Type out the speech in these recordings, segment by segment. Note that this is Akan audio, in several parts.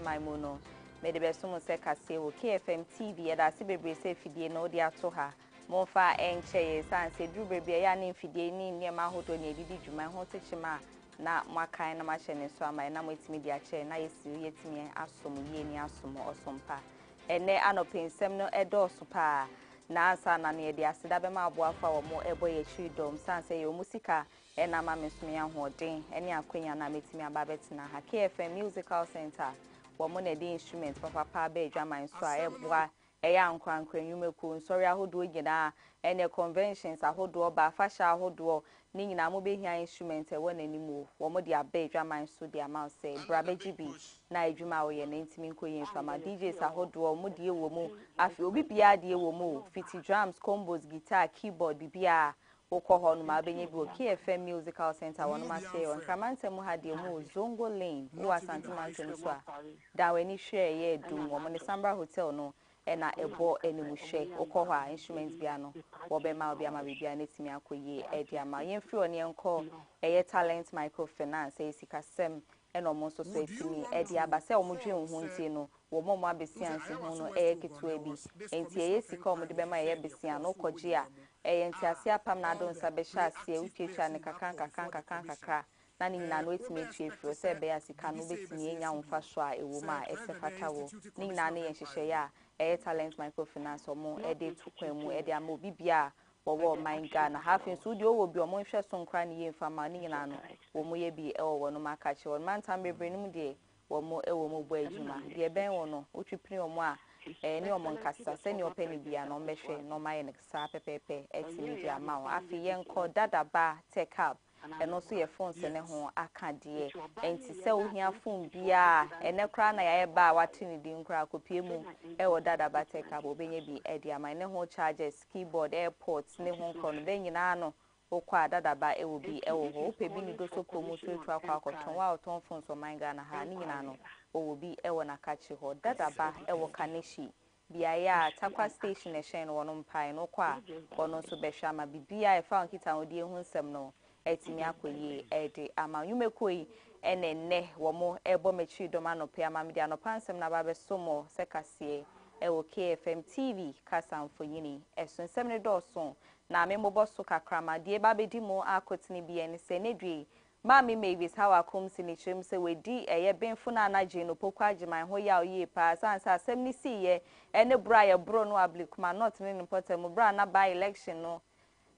my mono. Made the best someone say Casio, KFM TV, and I see baby say Fidie no dia to her. Monfa and Chay, San say Drew baby, a yan Fidie near my hotel near Did my hotel chima. Na mwaka na machine so ama na mwetimi dia che na yesi yetimi asom ye ni asom osompa ene anopensem no edoso pa na ansa na ne dia aseda be ma aboafa wo mo ebo ye chidom sanse ye musika ena ma mesumi ahoden ene akwanya na metimi aba betina ha KFM Musical Center wo mo na di instrument papa be adwaman so a eboa eya ankwankwa nwumeku nsori ahodo nyina ene conventions ahodo ba fasha ahodo ni nyina mo be hia instrument e wona nimu wo mo de abe adwaman so de amount say brabeji bi na adwuma wo ye na ntimi nkoyin fama DJs ahodo mo de wo mu afi obi bia de wo mu fiti drums combos guitar keyboard bibia okoho no ma benye bi KFM Musical Center wono ma say on kramante mu ha de mu Zongo Lane wo Asante Mountain so a da weni hwe ye dum wo mo ne Sambra Hotel no ena ebo enimuhwe okoho a instruments bia no wo be ma obi ama bibia netimi akoye edi ama yemfri oni enko eye talent microfinance esikasem eno mo so so etimi edi aba se omudwe hu ntie no wo mo abesianse hu no ketua bi enti eye sika omde be ma eye besia no koje a eye nti ase apam na adon sa be hya ase utwetwa ne kakan na ni nyina no etimi etwefro se be asika no betimi enya wonfa so a ewo ma esefata wo ni nyina ne yenhyehyɛ ya talent microfinance omo ede tukwan mu ede ama obi bia wo manga na half in studio wo bi omo hwɛ so nkra ne yemfa ma ni nyina no wo mo ye bi wo no maka che wo man tam bebre nim de wo mo mo bo adwuma de ben wo no otwipiri omo a ni omo nkasa se ni opani bia no mehwe no maye ne sa pepepe etimi di ama wo afi yenko dadaba tech hub eno so ye phone se ne ho aka de enti se wo hia phone bia ene kra na ya ba watini di nkra kopie mu wo dadaba tech hub obenye bi edi ama ne ho chargers keyboard airports ne ho nkro no be nyina no okwa dadaba wo bi wo ho opebi ni do so promotion to akwa akoton wa oton phone so manga na ha ni nyina no wo bi wo na kachi ho dadaba wo kaneshi bia ya takwa station e hyen wono mpai no kwa wono so behwa ma bibia e fa nkita odi ehu nsem no etimi akoyi ede ama yumekoyi enenne wo mo ebo mechi doma no pe ama media no pansem na ba be somo sekasie wo KFM TV kasamfonyini esonsem ne doso na me moboso kakrama die ba bedi mo akotini bia ne se nedwe mami mavis how akom si ni chim se wedi eye benfu na anaje no pokwa agiman ho ya oye pa sansa asem ni si ye ene bra ye bro no ablikuma not ni important mo bra na by election no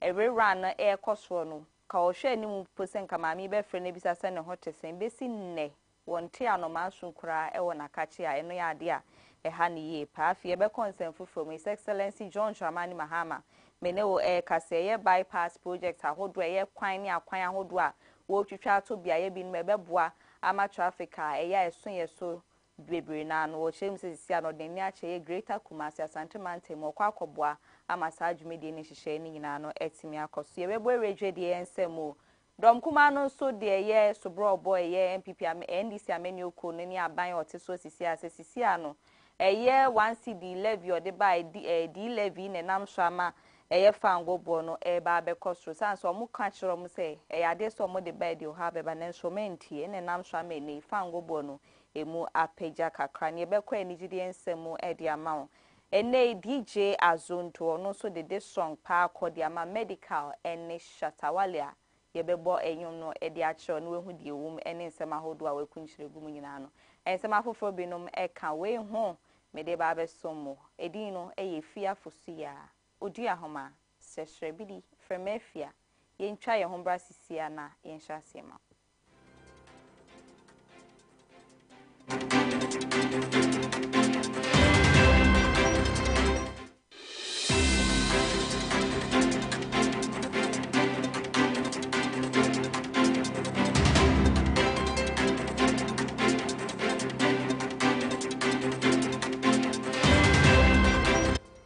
every run na e koso no ka o hwe ni mu posen ka mami be fre na bisa se ne hotesen be si nne wonte anomaso kura e wona kache a eno ya ade a e ha ni ye pa afie be concern from His Excellency John Dramani Mahama mene wo kase ye bypass project ahodo ye kwan ni akwan ahodo a wo twitwa to bia ye bi no mebeboa ama traffic a eya eson ye so bebre na no wo chem sisi ano den ni ache ye Greater Kumasi Asante Mountain mo kwa akoboa ama sa adwumedie ni hyehyɛ ni nyina no etimi akoso ye bebo eredwe de ensemo dom kuma no so de ye so bro boy ye MPP am NDC ameni oko no ni aban ote so sisi asisi ano eye 1 CD levy or de by D levy ne nam so ama eye fango bo no ba be kostro sanso omo ka kiro mo se ade so mo de by de o have ba na instrument e ne nam so ama ne fango bo no emu apeja kakra ne be kwa enigide ensemu de ama ene DJ Azonto no so de song pa akodi ama medical ene Shatawalia ye bebo enyum no de akiro no wehu de ewum ene nsema hodo a wekunchire gumu nyina no ensema foforo binom ka we ho mede ba be somo edin no Afia Fosuah Oduahoma Sresrebidi from Afia yentwa ye hombra sisia na yenhya sema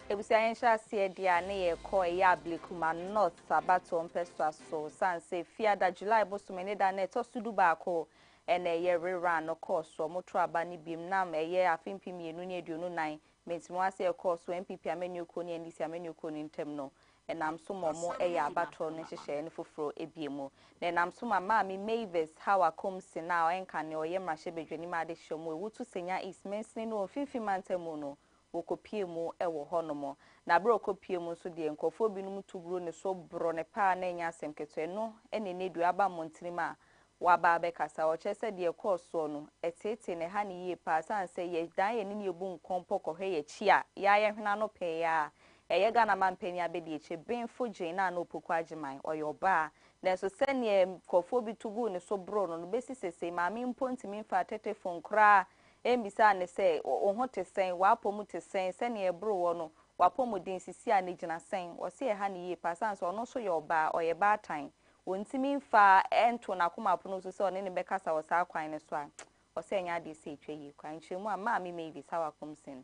Ebusiansha sie dia ne ye ko ya ablikuma north sabato mpeswa so sanse fiada July bosumene da ne to sudu ba ko ene ye rerun no course so moto aba ni bim na me ye afimpim yenu ne aduonu nan mentimo ase course so MPP amenyu ko ne NDC amenyu ko ne ntem no enam so momo eya abato ne hyehyɛ ne foforo ebiemu na enam so mama mi Mavis hawa komsi na enka ne oye mrahye bedwani ma de hyomo ewutu senya ismensne no fifi mantemu no wokopie mu ewo honomo na bro kopie mu so de nkofo binum tuburo ne so bro ne pa na enya asem keto no ene ne du aba montirima waba be kasa o chese de ekoso no etete ne ha ne yie pa sanse ye dan ye ne ebu nkompo kohwe ye chia ya ye hwena no pe ya eye Ghana mampani abedi eche benfo gina na opoku agiman oyoba na so sene nkofo bi tugu ne so bro no besi sese maami mpontimi mfa tetefon kra embisa ne se oho tesen wapomu tesen sene ebro wo no wapomu din sisi a ne gina sen wo se ha ne yie pa sanse ono so yoba oyeba atan wontimi mfa ento na koma pono so se one ne bekasa wo sa kwan ne so a wo se nya de se etwe yi kwan chemu a maami maybe sawa komsin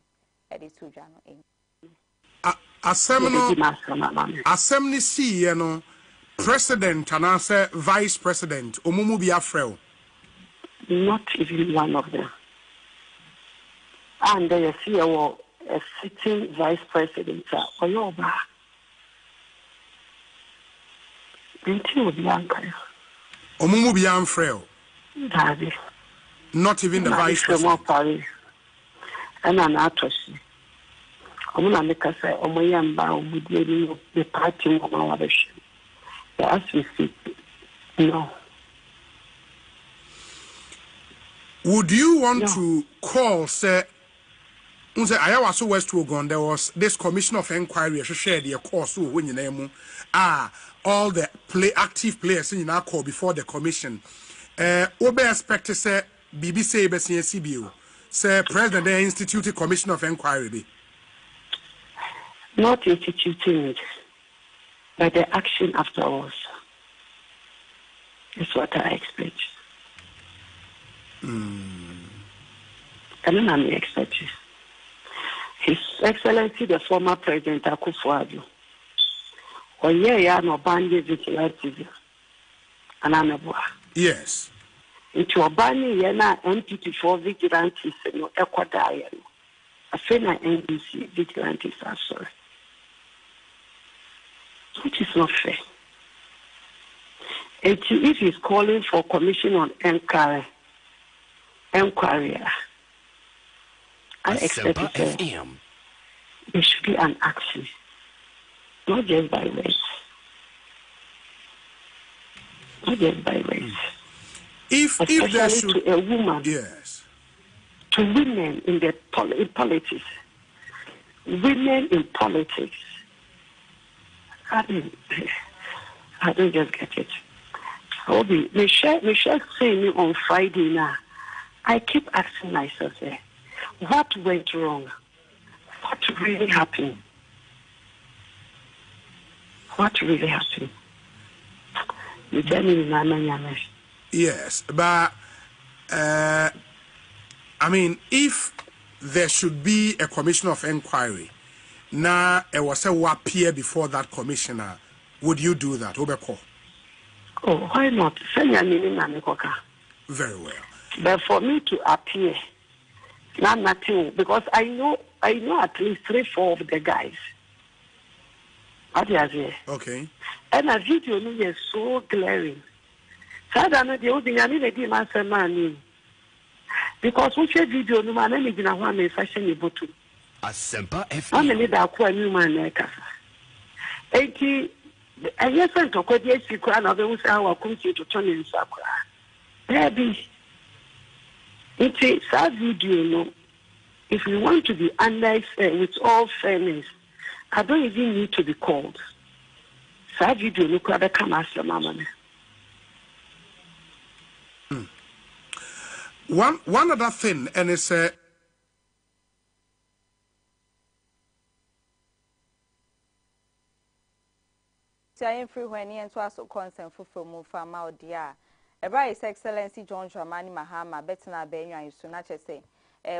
e de tujwa no asem ni see no president and answer vice president omumu bi afrel not even one of them, and they see a sitting vice president oyoba until the anchor omumu bi afrel not even the vice president and an actress. I'm not making say, "Oh my God, the party of our nation." As we speak, no. Would you want to call, say, Ayawaso West Wogon, there was this commission of inquiry, shared the course when you name all the active players in our call before the commission. Obe expect to say, BBC, CBU, say, President, they instituted commission of inquiry. Not instituting it, but the action afterwards is what I expect. And then I'm expecting His Excellency, the former President Fosuah Oduahoma, or no bandi vigilante, and I'm yes. Into a bandi yena entity for vigilantes no Ecuador. I feel like NBC vigilantes are sorry. Which is not fair. If he's calling for commission on inquiry, I expect there should be an action, not just by words. Not just by words. If there should to a woman, yes, to women in the in politics, women in politics. I don't just get it. Obi, Michelle saying on Friday now. I keep asking myself, what went wrong? What really happened? What really happened? Yes, but I mean, if there should be a commission of inquiry. Now, it was a appear before that commissioner. Would you do that, Obeko? Oh, why not? Very well. But for me to appear, not nothing, because I know at least 3-4 of the guys. Okay. And a video is so glaring. So I don't know the only thing I need to answer money. Because we share video, no man, I'm in a one fashion able to. Asempa FM. I'm in the new man. 80. I just went to quote yes, you can have those our country to turn in Sakura. Baby, it's a sad video, no. If you want to be honest with all fairness, I don't even need to be called. Sad video, look at the camera, mama. One other thing, and it's I am free when you also consent for move from out dear. A His Excellency John Dramani Mahama, Bettina Benya, you soon say.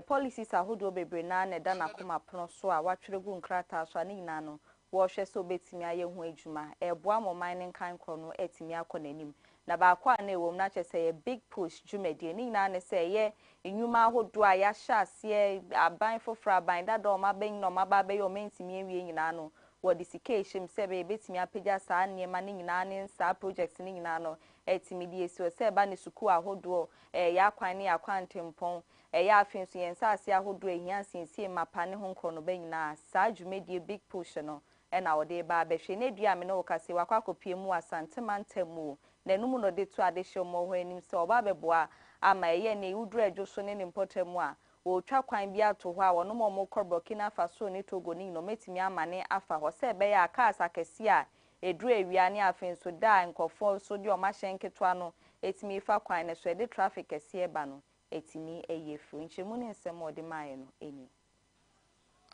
Policies are who do be brennan, and Dana Kuma Pronosoa, what Tregun Crata, Swaninano, washes so betimia young wajuma, a boamo mining kind chrono etimia conenim. Nabaqua ne will not say a big push, Jumedi, Nina say, ye, in you ma who do I yasha, see a bind for fra bind that door, my bang no my baby or main to me in ano. wo disicate se be betimi apagya saa niema ne nyina ne saa projects ne nyina no etimi die so se ba ne suku ahodo ya kwan ne akwantempon ya afin so yen saase ahodo ehia sinsie mapa ne ho nkro no ba nyina saa dwumedie big push no na wo de ba behwe ne dua me no wo kase wakwakopie mu asantemantamu na numu no de to ade hye mo ho anim se oba beboa ama ye ne udru adwo so ne mpotamu a wo twa kwan bi ato ho a wono mo kɔ Burkina Faso ne Togo ni no metimi amane afa ho se be ya aka asakesi a edru ewia ne afin so da nkofo so de o ma hyenketwa no etimi fa kwan ne so e de traffic kese e ba no etimi eye fru nchemu ne nsem o de maye no eni.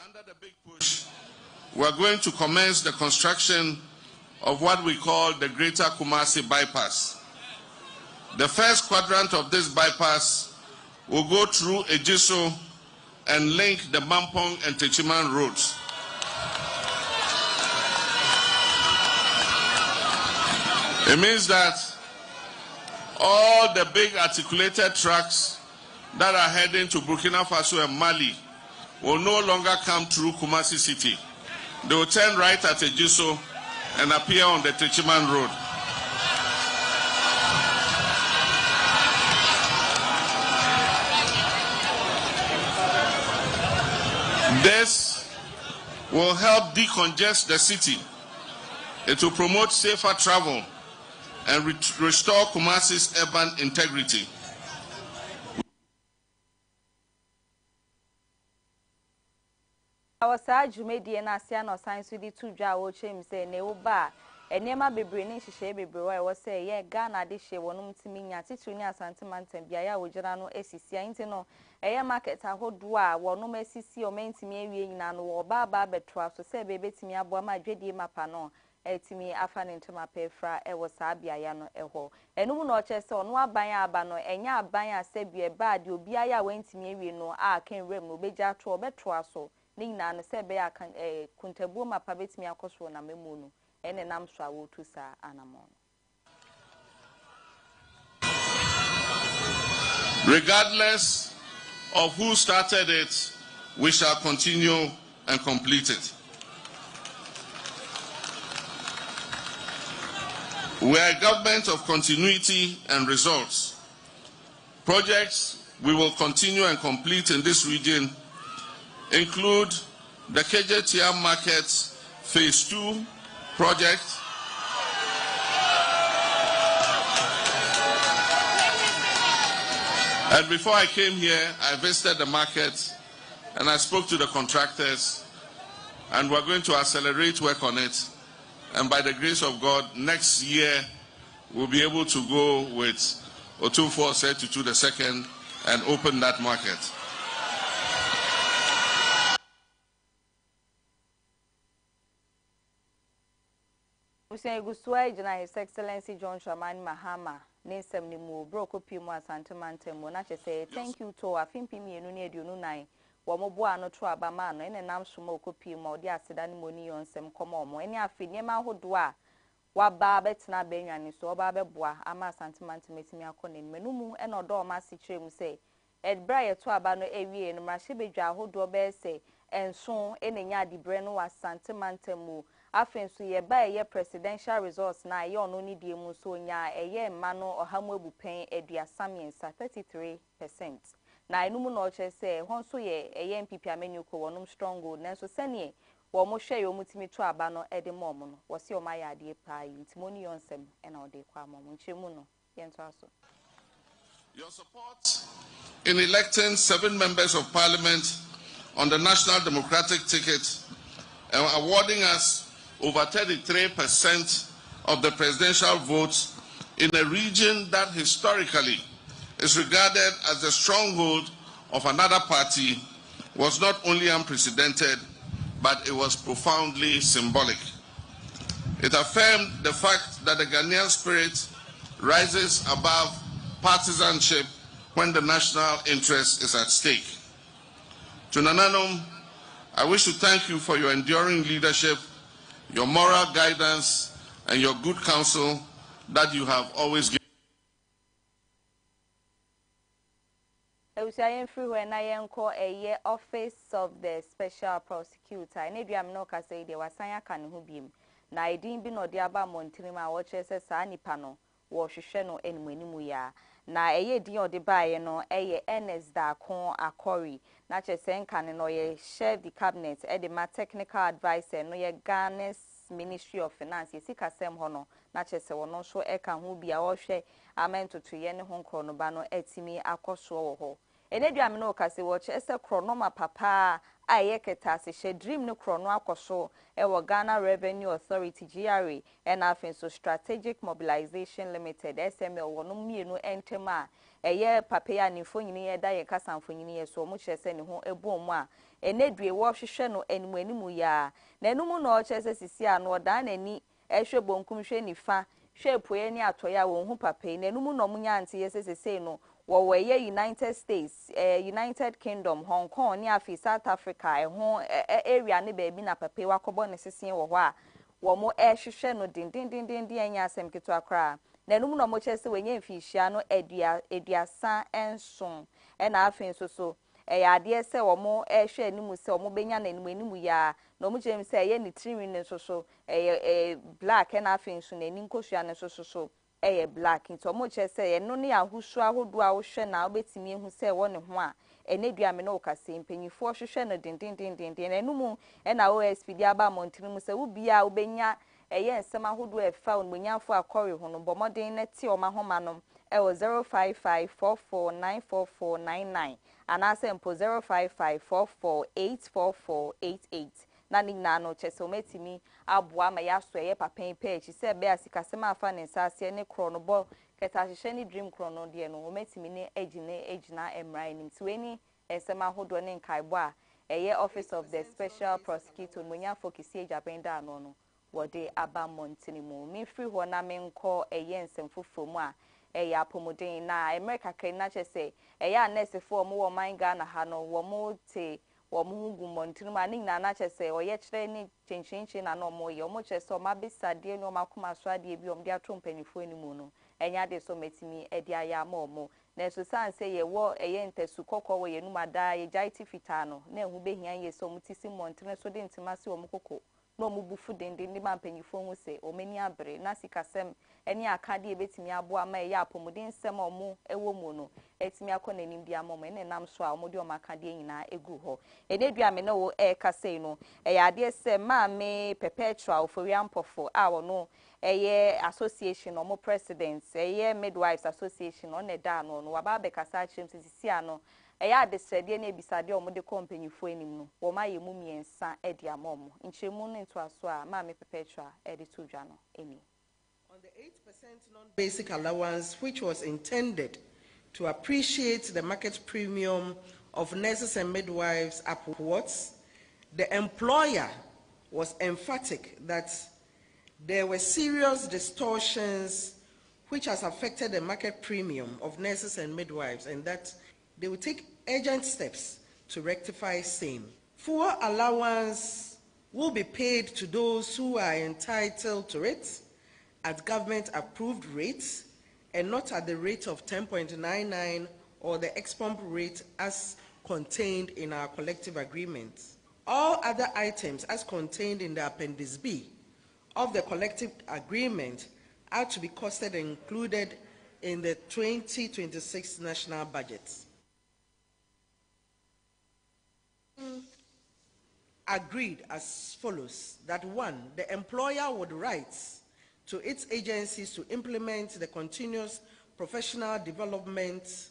Under the big push, we are going to commence the construction of what we call the Greater Kumasi Bypass. The first quadrant of this bypass will go through Ejiso and link the Mampong and Techiman roads. It means that all the big articulated trucks that are heading to Burkina Faso and Mali will no longer come through Kumasi city. They will turn right at Ejiso and appear on the Techiman road. This will help decongest the city. It will promote safer travel and restore Kumasi's urban integrity. Our Saju Media Nasiano Science with the 2 Jaw Chim say Neuba, and Nema be bringing she be brewer was say, yeah, Ghana this year won't to me at Titunia Santimant and Biaya with Gerano SCC Intino, a market a whole dwa, war no mercy or main to me in an or baba betra, so say baby to me about my dready mapano, etimi afan into my pay fra, e was Sabiano eho. And no no chest on one banya abano, and ya banya said be a bad, you be I went to me, no, I can remove beja to a betra so. Nina no se be akan kuntebu mapa betimi akoso na memunu ene nam so awotu sa anamon. Regardless of who started it, we shall continue and complete it. We are a government of continuity and results. Projects we will continue and complete in this region include the KJTM Market Phase 2 project, and before I came here, I visited the market and I spoke to the contractors, and we're going to accelerate work on it, and by the grace of God, next year we'll be able to go with Otumfuo Osetutu II and open that market. His Excellency John Dramani Mahama, Nesem Nimu, Broko Pimu Asantemantem, Monache say, thank you to Afimpimi Nuni Dununai, Wamobua no Trabamano, and an Amsumoko Pimo, the Asidani Moni on Sem Comomo, any Afinema Hodua, Wababet na Benyani, so Bababua, Ama Santimantimetimia Conin, Menumu, and Odo Massichem say, Ed Briar to Abano Avi and Mashibeja Hodo say, and soon any Yadi Breno was Santimantemu. Afin so ye ba ye presidential results na ye ono ni die mu so nya eye mano ohamu ebupen eduasamiensa 33%. Na enumu no che say hon so ye eye MPP amenu ko wonum stronghold na so sene wo mo hwe ye omutimi to aba no ede mom no wo se o ma ya ade pa intimoni yonsem e na ode kwa mom nchemu no ye nto aso. Your support in electing 7 members of parliament on the National Democratic ticket and awarding us over 33% of the presidential votes in a region that historically is regarded as the stronghold of another party was not only unprecedented, but it was profoundly symbolic. It affirmed the fact that the Ghanaian spirit rises above partisanship when the national interest is at stake. To Nananom, I wish to thank you for your enduring leadership, your moral guidance, and your good counsel that you have always given. Eusayen free when I enco a year office of the special prosecutor. And if you am no say there was Sanya can who beam. Na I didn't be no diaba montinima watches a sani pano, washisheno and menimuya. Na a ye dio de baye no a Ernest da con a Cory. Nache sen can no ye share the cabinet, edema technical advisor, no ye Ghana's Ministry of Finance, ye sika sem hono, nache se wono so eka hu bia wo hwe amento to ye ne ho nkrono ba no etimi akoso wo ho. Enedua me no kase wo che ese kronoma papa a ye keta se she dream no krono akoso e wo Ghana Revenue Authority GRA and afin so Strategic Mobilization Limited SML wono mienu entema eye papa ya ni fonyini ye da ye kasa fonyini ye so mo che se ne ho ebu mu a enedue wo hwehwe no enimanimu ya na enumu no che se sisi ano da na ni ehwe bonkum hwe nifa hwe poye ni atoya wo hu papa na enumu no munya ante ye se no wo ye United States United Kingdom Hong Kong ni afi South Africa ho area ne ba bi na papa wa kobo ne sesen wo ho a wo mo ehwehwe no din anya asem keto akra na enumu no mo che se wenye mfihia no eduasa enson na afi so ade se wo mo ehwe animu se wo mo benya na animu ya no mo jem se ye ni tiri ne so black na afi so na ni nkosua ne so black nto mo che se ye no ne ahusu ahodo a wo hwe na obetimi ehu se wo ne ho a enedua me no kase mpanyifo hwehwe no din na enumu na OSP di aba montiri mu se wo bia obenya eye nsem ahodo efa onmanyafo akori ho no bomodin na ti o ma homa no 0554494499 anase mpo 0554484488 na ni na no chese ometimi aboa ma yaso eye papen page se be asikasema afa ne nsase ne krono bo keta hye ni dream krono de no ometimi ne ejina emra nim tiweni ensema ahodo ne nkaibo a eye office of the special prosecutor munya fokisi ejabenda no wode aba montini mu mi free ho na menko eye nsem mu a eye apomodin na America kre na chese eye anesefo mo wo manga na ha no wo mo te wo mo gu montini ma ni na chese oye kire ni chenchenche na no mo ye mo chese o mabisade ni o makoma so ade bi o mde ato mpanifo ni mu no enya de so metimi ede aya ma omo na so san se ye wo eye ntesu kokko wo ye numada ye jaiti fita no na ehu behia ye so mutisi montini so de ntima se o mukoko no mu bufu dendin ni mampanyifo hu se omeni abre na sikasem eni akade ebetimi abo ama ye apomuden sem omo ewo mu no etimi akona nim dia momo ene nam so a omode o makade nyina egu ho enedua me no kasei no ade se maame perpetual oforiampofo a wono eye association omo president eye midwives association on eda no no waba be kasa chim sisi ano eya adesrede na ebisade omode kompanyifo enim no wo ma ye mu miensa edi amom nchemu no nto aso a maame perpetual edi to dwa no eni on the 8% non-basic allowance which was intended to appreciate the market premium of nurses and midwives upwards, the employer was emphatic that there were serious distortions which has affected the market premium of nurses and midwives and that they will take urgent steps to rectify same. Full allowance will be paid to those who are entitled to it at government-approved rates and not at the rate of 10.99 or the ex-pump rate as contained in our collective agreement. All other items as contained in the Appendix B of the collective agreement are to be costed and included in the 2026 national budget. Agreed as follows, that 1, the employer would write to its agencies to implement the continuous professional development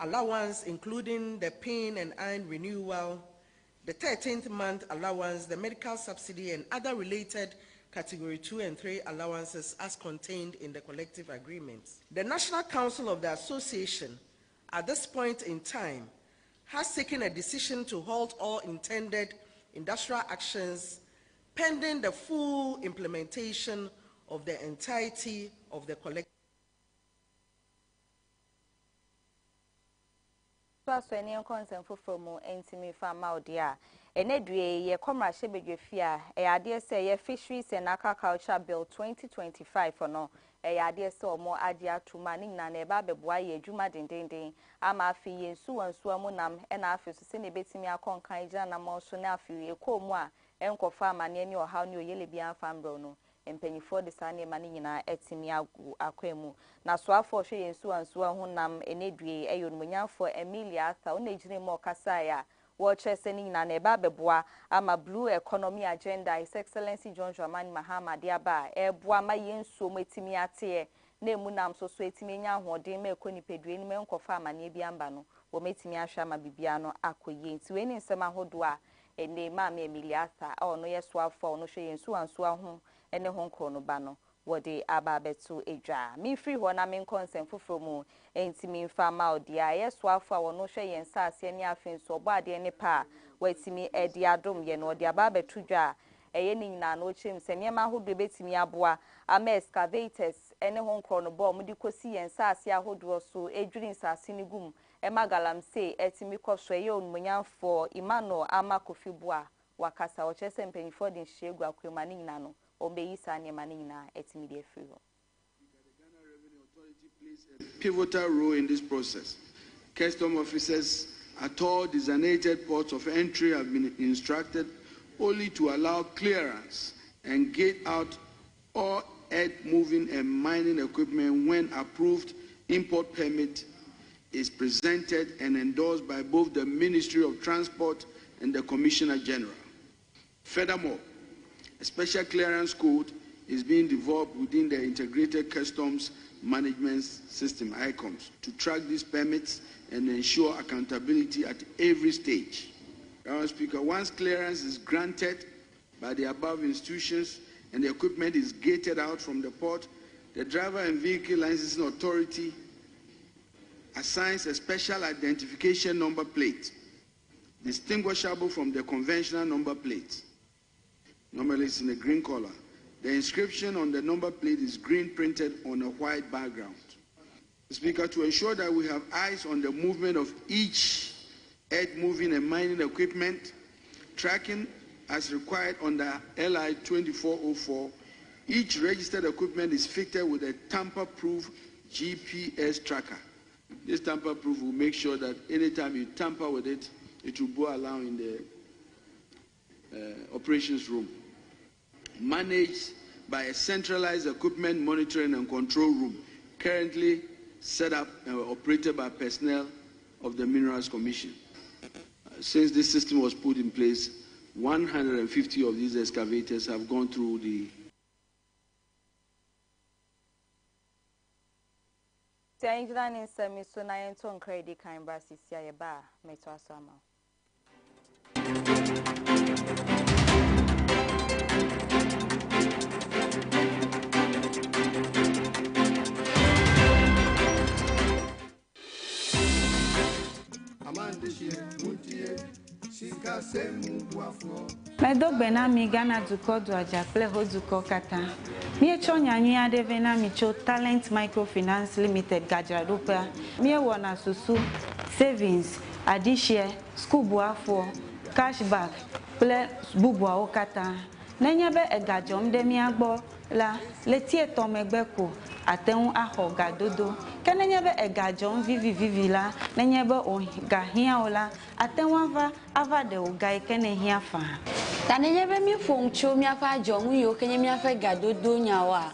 allowance, including the pain and iron renewal, the 13th month allowance, the medical subsidy, and other related Category 2 and 3 allowances as contained in the collective agreements. The National Council of the Association, at this point in time, has taken a decision to halt all intended industrial actions pending the full implementation of the entirety of the collective. so any concern for more intimate farm out there. And edwe ye komra shebedwe fia e ade se ye Fisheries and Aquaculture Bill 2025 for no e ade se omo ade atuma ni na na eba beboa ye adwuma dendenden ama afi ye nsu amunam e na afi so se ne betimi akonkan gina na mo so na afi ye komu a enkofa amane ni ohaw ni oyele bia fambro no empanyifo de sane mane nyina etimi agu akwemu na so afo hwe ye nsu honam enedue eyonmunyafo Emilia Arthur ona ejine mo kasa ya Watching na neba beboa ama blue economy agenda His Excellency John Dramani Mahama diaba eboa ma yensuo metimi ate na emunam so etimi nya ahoden ma ekoni pedue ni menkofa amane bi amba no wo metimi ahwa ma bibia no akoye nti we ni nsema hodo a ene ma Emilia Arthur ono yeso afọ ono hwe yensu anso ho ene honko no ba no wode ababetu edwa mi free ho na men consent foforo mu entimi mfa ma odia yeso afọ a wono hwe yensa ase ne afenso obo ade ne pa watimi edi adom ye no ode ababetu dwa eye ni nyina no chem se niema hodo betimi aboa ama excavators ene honko no bo mu di kosi yensa ase ahodo so edwiri nsase ni gum emagalam se etimi koso eye onmunyamfo Imano ama kofibua wakasa o chese mpanyifo din hyegu akwema ni nyina no obeyisa ne mane nyina etimi de free ho. The Ghana Revenue Authority plays a pivotal role in this process. Custom officers at all designated ports of entry have been instructed only to allow clearance and gate out all earth-moving and mining equipment when approved import permit is presented and endorsed by both the Ministry of Transport and the Commissioner General. Furthermore, a special clearance code is being developed within the Integrated Customs Management System, ICOMS, to track these permits and ensure accountability at every stage. Madam Speaker, once clearance is granted by the above institutions and the equipment is gated out from the port, the Driver and Vehicle Licensing Authority assigns a special identification number plate, distinguishable from the conventional number plates. Normally it's in a green color. The inscription on the number plate is green printed on a white background. Speaker, to ensure that we have eyes on the movement of each earth-moving and mining equipment, tracking as required under LI 2404, each registered equipment is fitted with a tamper-proof GPS tracker. This tamper-proof will make sure that anytime you tamper with it, it will go along in the operations room. Managed by a centralized equipment monitoring and control room, currently set up and operated by personnel of the Minerals Commission. Since this system was put in place, 150 of these excavators have gone through the Medobena mi Ghana duko do ajaple ho duko kata. Mi echo nyanyi adevena mi cho Talent Microfinance Limited Gajradopa. Mi wona susu savings, adishie, school buafo, cashback, ple bubua okata. Nenyebe egajom de mi agbo la letie tomegbeko ateun aho gadodo. Kenenyebe egajom vivi la nenyebe o gahia ola ateun ava de ogai kenehia fa. Tanenyebe mi foncho mi afa jom yo kenye mi afa gadodo nyawa.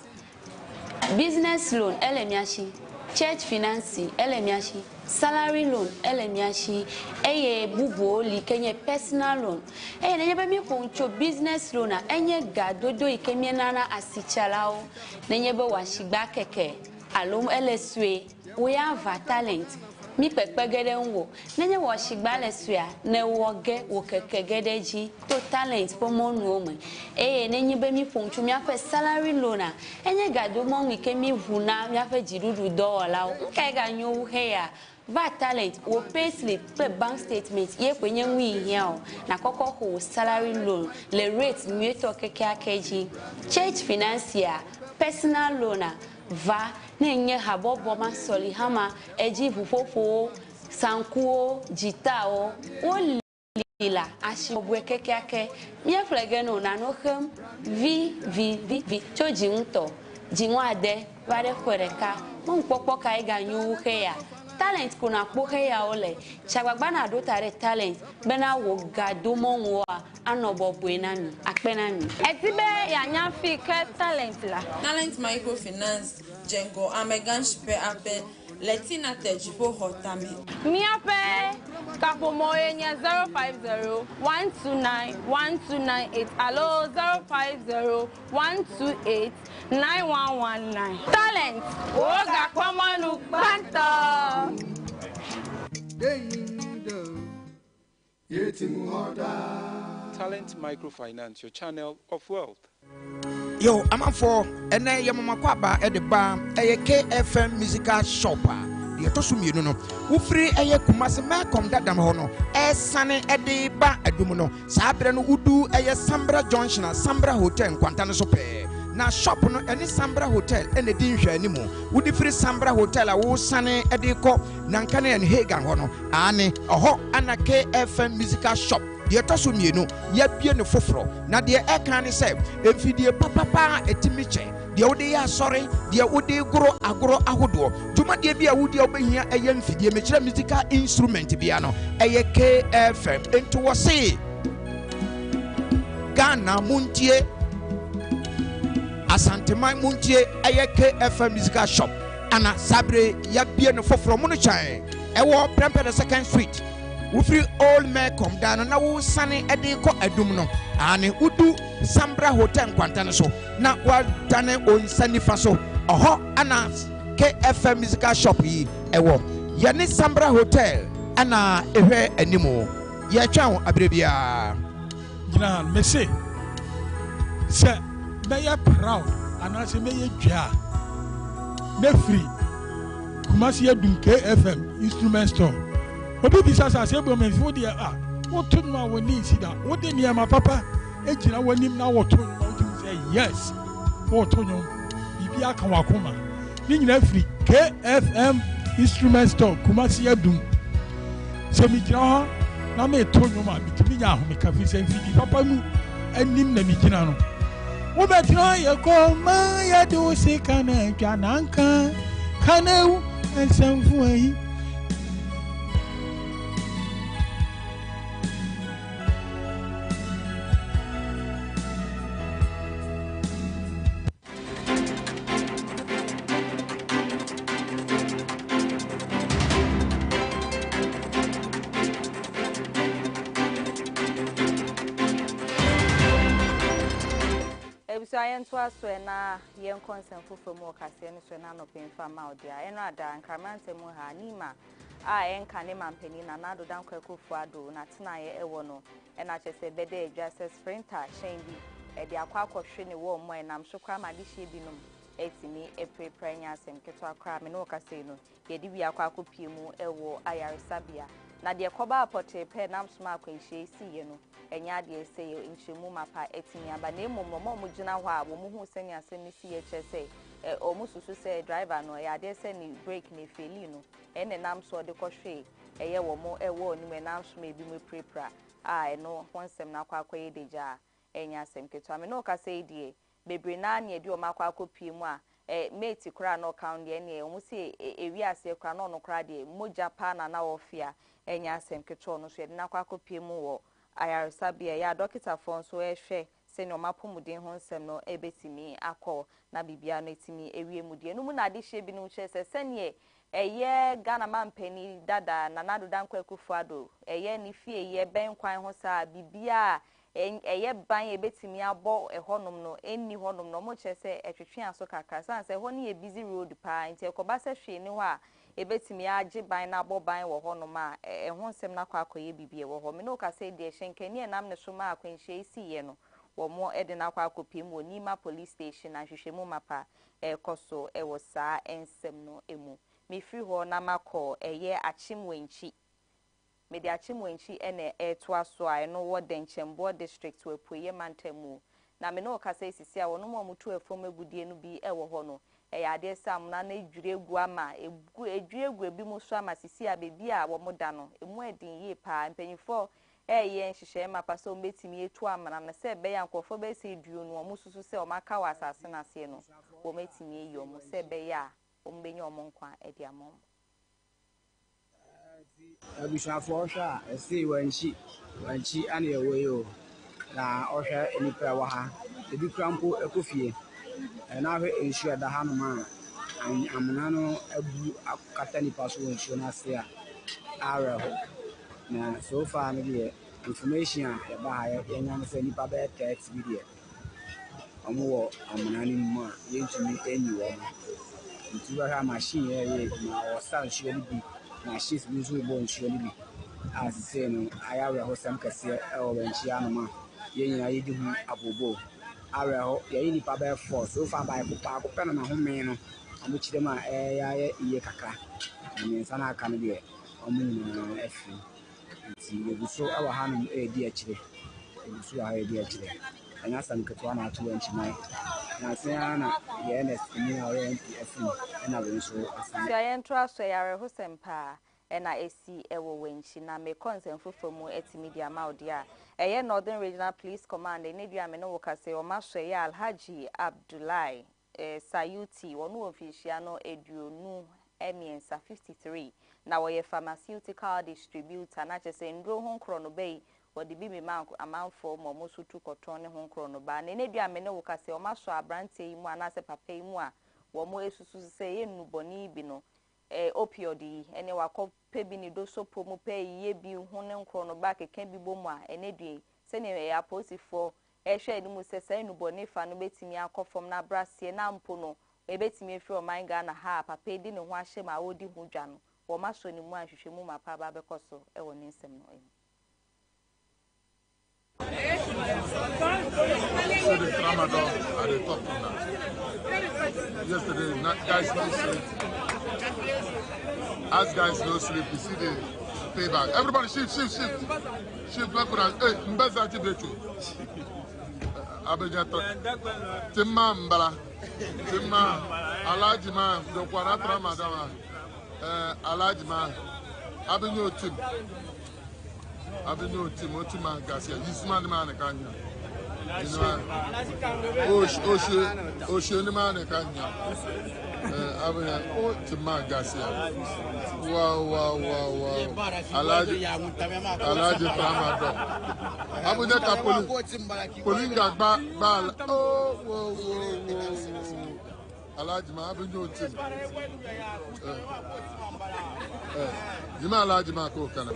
Business loan elemiashi, church finance elemiashi, salary loan elemiashi, eye bubo li kenye personal loan. Nenyebe mi foncho business loan a enye gadodo ikemie nana asichalao. Nenyebe washigba keke alum eleswe we have talent. Mi pekpegede nwo nenye wo shigba lesua ne woge wo kekegedeji to talent po monu ome nenye be mi fonchu mi afa salary loan a enye gado mo mi ke mi vuna mi afa jirudu $1 nke ga nyo he ya va talent wo pay slip pe bank statement ye kwenye nwi hia o na kokko ho salary loan le rate mi to keke akeji church financier personal loan va nenye habobo ma soli hama eji fufofo sankuo jitao o lila ashibwe kekeake mie flegeno na no hem vi cho jinto jinwade bare kwereka mo npopo kai ganyu he ya talent kuna kpo he ya ole chagbagba na do tare talent bena wo gado mo wo anobobo enami akpenami etibe ya nyafi ke talent la talent microfinance jengo amegan shipe ape Latina tejipo hotame. Miape kapomoye nya 050-129-1298. Hello 050-128-9119. Talent. Oga kwamanu banta. Talent Microfinance, your channel of wealth. Yo, I'm up for and I am Makwaba at the bar, a KFM musical shopper. The Tosumi, no, who free a Kumasi Malcolm that Damono, a sunny at the bar at Dumino, Sabran Udu, a Sambra Junction, Sambra Hotel, Quantana Sope. Now shop no any Sambra Hotel and the Dinsha anymore. Would the free Sambra Hotel, a wool sunny at the co, Nankane and Hagan Hono, Annie, a hot and a KFM musical shop. The Tosumi, no, yet be no fofro. Now the air can say, if you papa a timiche, the Odia sorry, the Odi grow agro ahudo. Tuma de be a woody open here a young figure musical instrument piano, a KFM into a say Ghana Muntie Asante Mai Muntie, a KFM musical shop, Anna Sabre Yabian fofro Munuchai, a war Premper the 2nd Street. We free all men come down now sunny ediko edumno and udu Sambra Hotel Quantana so now what done on Sunny Faso oho anas KFM musical shop yi ewo yani Sambra Hotel ana ewe animo ya twa abrebia gina me say be proud and say me dwa me free Kumasi edum KFM instrument store obi bisa sa se bro me fo de what to no we need see that what dey near my papa e gina wanim na what to no say yes what to no bibi aka wakoma ni nyina free KFM instrument store Kumasi edum se mi gina ho na me to no ma bitimi nya ho me ka fi se fi papa mu anim na mi gina no wo betra ye ko ma ya do se kana twananka kanau ensamfu ayi So I am to us when young consent for more Cassian, so none of him from out there. And rather, and Carmante Muha, Nima, I and Canema Penina, Nado Danko Fuado, Natina Ewono, and I just said, Bede, just a sprinter, Shandy, at the Aquaco Shini warm when I'm so cram, I dishi binum, 80 a pre pregnant and Ketua Cram and Ocasino, Yedi Aquaco Pimu, Ewo, Ayar Sabia. Na de koba apote pe nam sma kwenhye siye no enya de say nchemu mapa etimi aba na emom mo mo gina ho a wo mu hu sani asemi siye chese o mu susu say driver no ya de say ni brake ni feli no ene nam so de kohwe eye wo mo ewo ni me nam so me bi me prepra no wonsem na kwa akwaye deja enya asem keto ame no ka say die bebre na na de o makwa akopie mu a mate kura no count de ne o mu say ewi ase kura no no kura de moja pa na ofia enya asem keto no so de na kwa akopie mu wo ayaresabia ya dokita fon so ehwe se no mapomuden ho nsem no ebetimi akọ na bibia no etimi ewie mudie no mu na de hye bi no hye se ne eye Ghana mampani dada na nado dankwa kufuado eye ni fie eye ben kwan ho sa bibia eye ban ebetimi abo ehonom no enni honom no mo hye se etwetwe aso kakra san se ho ne e busy road pa nti ekoba se hwe ni ho a ebetimi age ban na abo ban wo honom a ho nsem na kwa akoye bibie wo ho me no ka se de hyenkani enam ne so ma akwanhye isiye no wo mo ede na kwa akopim wo nima police station ahwehwemu mapa koso wo saa ensem no emu me free ho na makọ eye achimwenchi me de achimwenchi ene to aso a no wo de nchembo district we poye mantemu na me no ka se sisi a wono mo mutu efom agudie no bi wo ho no ade sam na edwure gu ama edwure gu ebi mu so ama sisi a bebi a wo moda no emu edin ye pa mpanyifo ye nhihye ma pa so mbetimi etu amana na se be yankofo be se eduo no omo susu se o maka wa asase na se no wo metimi eyi omo se be ya o mbenye omo nkwa edi amom abishafo hwa esi wanchi ane ewoyo na ohwe enipa wa ha ebi krampo ekofie na hwe enhua da hanoma amuna no abu akata nipa so enhua na se a areho na so far no de information a eba ha yenya se nipa be text video omo wo amuna ni mu a yentumi enyi wo nti wa ha machine ye na o san hua ni bi na she's usually born surely be as say no ayawe ho sam kase e o banchi anoma ye nyina ye di hu abobo awe ho ye ni pa be force so far by ko pa na ho me no amu chide ma ya iye kakra ni sana aka no de omu ni afi nti ye so awa hanum e di akire ye so ha e di akire anya sam keto na atu wanchi mai na se ana ye ns ni o ye afi na we so asan ya entra so yare ho sempa na esi ewo wenchi na me concern fofomu etimedia maudia eye Northern Regional Police Command ne dua me no wokase o maso ya Alhaji Abdullahi Sayuti wonu official no eduonu emiensa 53 na wo ye pharmaceutical distributor na chese ndro ho nkrono bei wodi bi me man amanfo mo so tu koton ne ho nkrono ba ne dua me no wokase o maso abrante yi mu anase papa yi mu a wo mo esusu se ye nuboni bi no opioid ene wakope bi ni do sopo mu pe ye bi hu ne nkro no ba keke bi bomu a ene due se ne ya posifo hwe ni mu se se nuboni fa no betimi akofom na brasie na mpo no ebetimi efi o man ga na ha papa di ne ho ahye ma wodi hu dwa no wo maso ni mu ahwehwe mu mapa ba bekoso e wo ne nsem no So the tramadol at the top of that. Yesterday, guys no sleep. As guys no sleep, you see the payback. Everybody shift. Shift, look at hey, mbeza tibetu. Abejato. Timma mbala. Timma. Alhaji man, the kwana tramadol. Alhaji man. Abenyo tim. Abenyo tim, otima gasia. Yisman man kanya. Ocean man kanya. Abenyo tim man gasia. Wow. Alhaji tramadol. Abuja kapoli. Polinga bal. Oh. Alhaji man, Abenyo tim. Jima Alhaji man ko kana.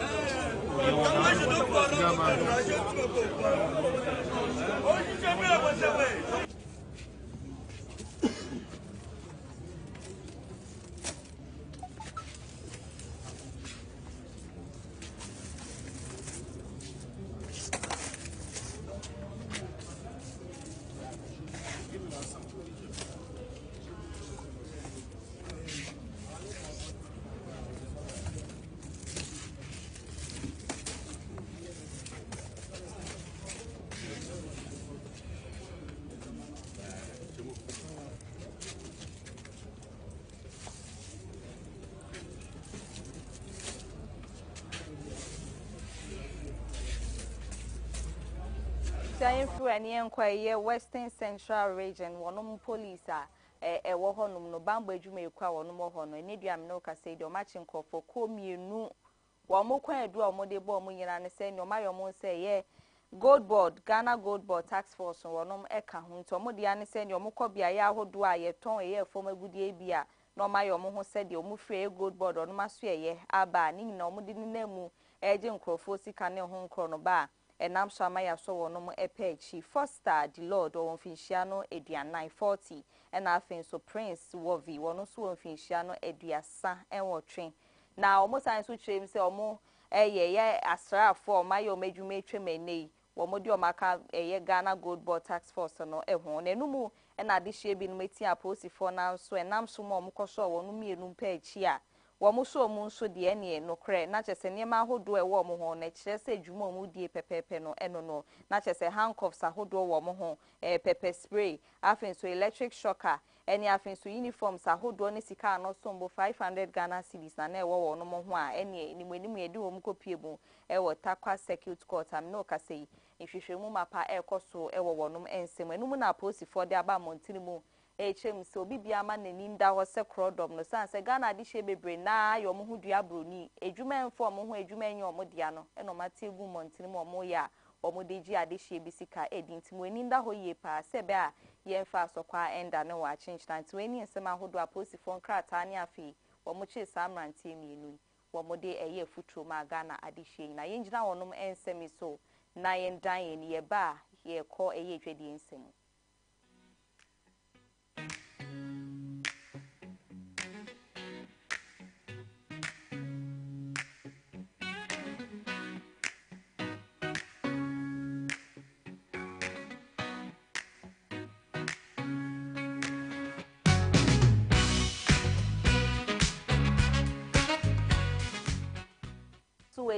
Saying through any enquiry Western Central Region wonum police wo honum no bambo adwuma ekwa wonum ho no ne dua me no ka say de o machi nkofo ko mienu wo mo kwan edu o mo de bo mo nyina ne say no mayo mo say ye Gold Board Ghana Gold Board Tax Force wonum eka ho nto mo de ane say ne o mo kobia ya ahodo a ye ton ye fom agudie bia no mayo mo ho say de o mo free Gold Board onum aso ye aba ni nyina o mo de namu eje nkrofo sika ne ho nkro no ba enam so amaya so wono mo epechi Foster the Lord o wonfinhia no edua 940 ena afin so Prince Wovi wono so wonfinhia no eduasa enwotwe na omo san so twem se omo ye asrafo mayo medwuma etwemenei wo mo di omaka ye Ghana Gold Board Tax Force no ehon na enumu ena de hye bi no meti aposifo na so enam so mo koso wono mienu pechi a wɔn so wɔn nso deɛ ne no korɛ na kyerɛ sɛ nneɛma ahodoɔ ɛwɔ wɔn ho na kyerɛ sɛ adwuma wɔn die pɛpɛɛpɛ no ɛno no na kyerɛ sɛ handcuffs ahodoɔ wɔ wɔn ho pepper spray afei nso electric shocker ɛne afei nso uniforms ahodoɔ ne sika ano so mbo 500 Ghana cedis na ɛwɔ wɔn ho a ɛne nimu yɛde wɔn kɔpie mu ɛwɔ Takwa Circuit Court am no kasa yi nhwehwɛmu mapa ɛkɔ so ɛwɔ wɔn nsɛm enum na apolisifoɔ de aba mmɔntene mu echem so bibia ma nanim da ho se krodom no san se Ghana de hye bebre na yo mo ho dua broni edwuma enfo mo ho edwuma enye o mo dia no eno mate egu montini mo mo ya o mo de gi ade hye bisika edinti mo eni nda ho ye pa se be a ye mfa asokwa enda ne wa chinchina nti weni nsem ahodo aposifo nkrata ne afi o mo chi samrantie mienu wo mo de eye futuro ma Ghana ade hye na ye ngina wonom ensem so na ye ndan ye ne ye ba ye kɔ eye twedi nsem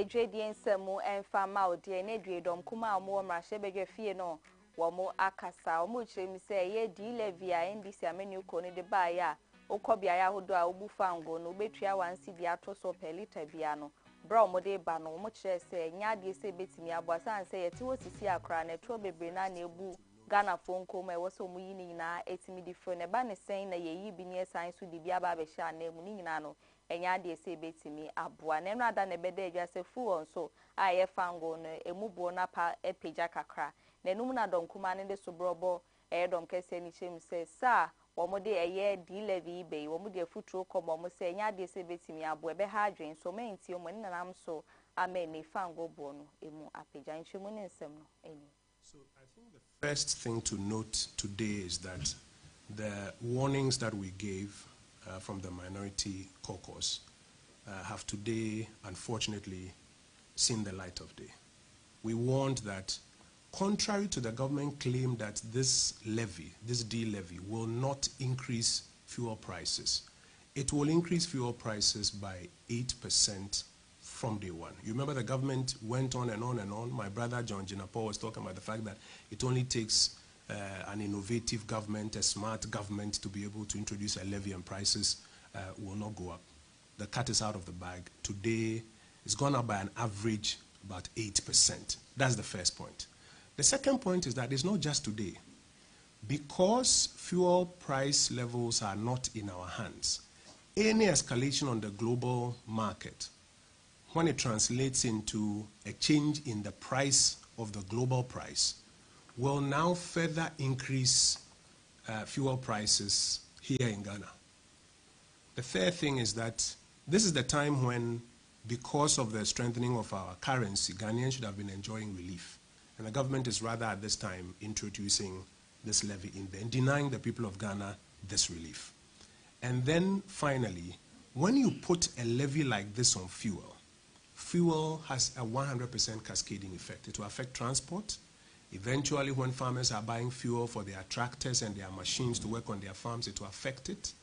Edwedian semu enfa ma odi ne dwedom kuma omo mrahye bedwe fie no wo mo akasa omo chirem se ye di levy a ndisi amenu ko ne de ba ya okobia ya hodo a obufa ngo no obetua 1 cedi ato so per liter bia no bra omo de ba no omo chire se nya de se betimi aboasa anse ye ti wosisi akra na tro bebre na na ebu Ghana phone ko ma woso mu yi ni na etimi di fro ne ba ne sen na ye yi bi ne san so di bia ba be sha na emu ni nyina no enya de se betimi aboa na no ada na bede adwa se fu on so a ye fango no emubo na pa epeja kakra na enum na donkuma ne de so brobo dom kese ni chem se sa wo mo de eye di levy be wo mo de futuro komo mo se enya de se betimi aboa ebe ha adwen so menti o mo nanam so amen ne fango bo no emu apeja nchemu ne nsem no eni. So I think the first thing to note today is that the warnings that we gave from the minority caucus have today, unfortunately, seen the light of day. We warned that, contrary to the government claim that this levy, this D-levy, will not increase fuel prices, it will increase fuel prices by 8% from day one. You remember the government went on and on and on. My brother John Jinapo was talking about the fact that it only takes an innovative government, a smart government to be able to introduce a levy and prices will not go up. The cat is out of the bag. Today, it's gone up by an average about 8%. That's the first point. The second point is that it's not just today. Because fuel price levels are not in our hands, any escalation on the global market, when it translates into a change in the price of the global price, will now further increase fuel prices here in Ghana. The third thing is that this is the time when, because of the strengthening of our currency, Ghanaians should have been enjoying relief. And the government is rather at this time introducing this levy in there and denying the people of Ghana this relief. And then finally, when you put a levy like this on fuel, fuel has a 100% cascading effect. It will affect transport. Eventually, when farmers are buying fuel for their tractors and their machines to work on their farms, it will affect it.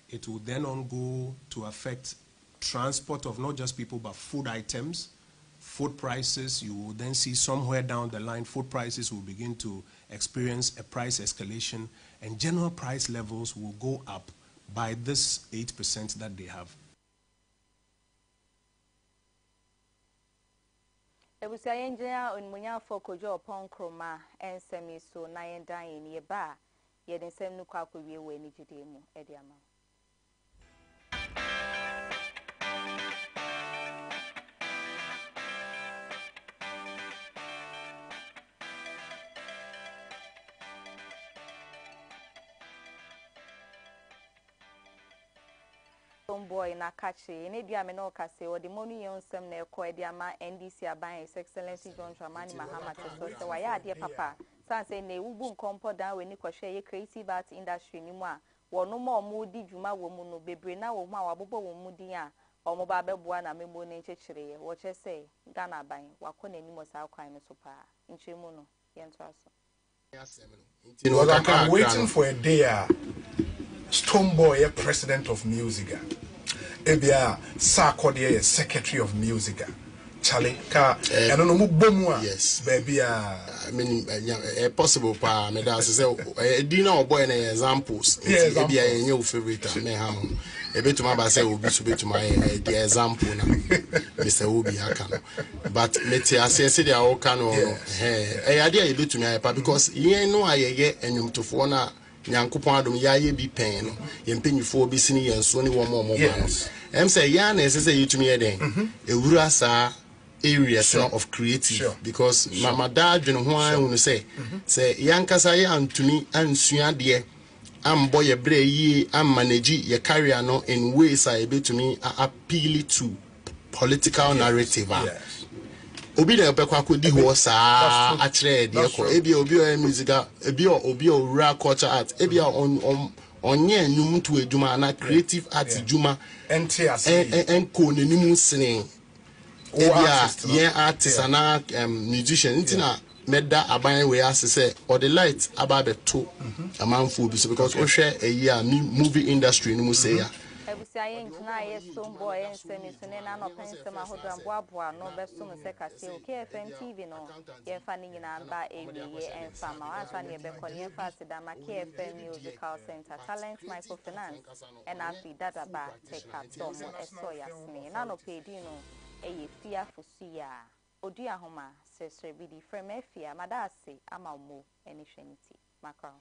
It will then on go to affect transport of not just people, but food items, food prices. You will then see somewhere down the line, food prices will begin to experience a price escalation, and general price levels will go up by this 8% that they have. Ebusia engineer onmunya fokojo upon kroma ensemi so na yendan yen ye ba ye den sem nu kwa akwie we ni gide mu ede ama. Boy na kache ne dia me no kase o de monu yonsem na ekọ e dia ma NDC aban His Excellency John Dramani Mahama so se wa ya de papa san se na ewubu nkompo dan we ni kwhwe ye creative art industry ni mu a wono ma omo di dwuma wo mu no bebre na wo mu a wabobo wo mu din a omo ba beboa na memo ne nchechire ye wo che se Ghana aban wakọ na ni mo sa kwan no so pa nchemu no ye nto aso. I'm waiting for a day Stonebwoy, president of Musica. ebia Sarkodie Secretary of Music. Charlie, I don't know more. Yes, baby. I mean, possible pa. Me da say, dinner or boy examples. Yes, maybe I new favorite. Me how. A bit to my say will be to be to my the example now. Mr. Obi Hakano. But me I say they are all kind of. Hey, idea a bit to me because you know I get and you to phone. Nyankopon adom ya ye bi pen no ye mpanyi fo bi sini ye nso ne wo mo say ya na ese say yitumi ye den ewura sa areas of creative because mama da adwene ho an hu say yankasa ye antumi ansua de ambo ye bre yi am manage ye career no in ways I betumi appeal to political narrative. Obi na bekwa akodi ho saa akire de ko ebi obi o musical ebi o rural culture art ebi onye enum to adwuma na creative art dwuma enko nenimu sene ebi ye artist na musician ntina meda aban we asese or the light aba beto amanfo bi so because o hwe eyi movie industry ni mu say ya Ebusiaye ntuna ye somboy ensemi sune na no pensem ahodo amboaboa no besom se kase o KFM TV no ye fa ni nyina ba ewiye enfa ma wansa ne be kone ye fa sidama KFM Musical Center Talent Microfinance and Afia Dadaba take up dom eso yasne na no pedi no eye Afia Fosuah Oduahoma Sresrebidi from Afia madase amamo eni hweniti makra